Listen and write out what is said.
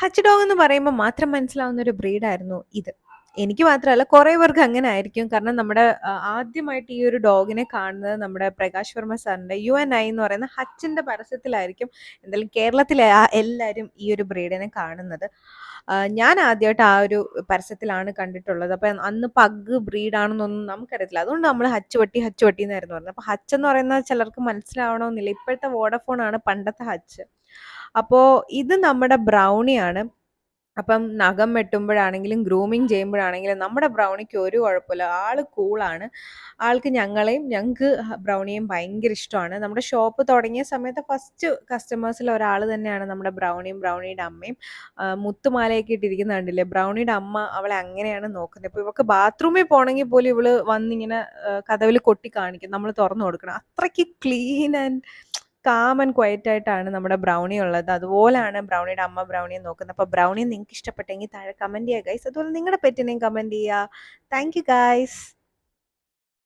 H dog എന്ന് പറയുമ്പോൾ മാത്രം മനസ്സിലാവുന്ന ഒരു ബ്രീഡായിരുന്നു ഇത്. എനിക്ക് മാത്രമല്ല കുറേ പേർക്ക് അങ്ങനെ ആയിരിക്കും. കാരണം നമ്മുടെ ആദ്യമായിട്ട് ഈ ഒരു ഡോഗിനെ കാണുന്നത് നമ്മുടെ പ്രകാശ് വർമ്മ സാറിൻ്റെ UNI എന്ന് പറയുന്ന ഹച്ചിൻ്റെ പരസ്യത്തിലായിരിക്കും. എന്തായാലും കേരളത്തിലെ എല്ലാവരും ഈ ഒരു ബ്രീഡിനെ കാണുന്നത്. ഞാൻ ആദ്യമായിട്ട് ആ ഒരു പരസ്യത്തിലാണ് കണ്ടിട്ടുള്ളത്. അപ്പം അന്ന് പഗ് ബ്രീഡാണെന്നൊന്നും നമുക്കറിയത്തില്ല. അതുകൊണ്ട് നമ്മൾ ഹച്ച് പട്ടി ഹച്ച് പട്ടി എന്നായിരുന്നു പറഞ്ഞത്. അപ്പോൾ ഹച്ച് എന്ന് പറയുന്നത് ചിലർക്ക് മനസ്സിലാവണമെന്നില്ല. ഇപ്പോഴത്തെ വോഡഫോൺ ആണ് പണ്ടത്തെ ഹച്ച്. അപ്പോൾ ഇത് നമ്മുടെ ബ്രൗണിയാണ്. അപ്പം നഖം വെട്ടുമ്പോഴാണെങ്കിലും ഗ്രൂമിങ് ചെയ്യുമ്പോഴാണെങ്കിലും നമ്മുടെ ബ്രൗണിക്ക് ഒരു കുഴപ്പമില്ല. ആള് കൂളാണ്. ആൾക്ക് ഞങ്ങൾക്ക് ബ്രൗണിയെയും ഭയങ്കര ഇഷ്ടമാണ്. നമ്മുടെ ഷോപ്പ് തുടങ്ങിയ സമയത്ത് ഫസ്റ്റ് കസ്റ്റമേഴ്സിൽ ഒരാൾ തന്നെയാണ് നമ്മുടെ ബ്രൗണിയും ബ്രൗണിയുടെ അമ്മയും. മുത്തുമാലയൊക്കെ ഇട്ടിരിക്കുന്ന കണ്ടില്ലേ, ബ്രൗണിയുടെ അമ്മ അവളെ അങ്ങനെയാണ് നോക്കുന്നത്. ഇപ്പോൾ ഇവൾക്ക് ബാത്റൂമിൽ പോകണമെങ്കിൽ പോലും ഇവള് വന്നിങ്ങനെ കതവിൽ കൊട്ടി കാണിക്കും, നമ്മൾ തുറന്നു കൊടുക്കണം. അത്രയ്ക്ക് clean and calm and quiet ആയിട്ടാണ് നമ്മുടെ ബ്രൗണി ഉള്ളത്. അതുപോലെയാണ് ബ്രൗണിയുടെ അമ്മ ബ്രൗണിയെ നോക്കുന്നത്. അപ്പോൾ ബ്രൗണിയെ നിങ്ങൾക്ക് ഇഷ്ടപ്പെട്ടെങ്കിൽ താഴെ കമൻറ്റ് ചെയ്യുക ഗൈസ്. അതുപോലെ നിങ്ങളുടെ പെറ്റിനെയും കമൻറ്റ് ചെയ്യുക. Thank you guys.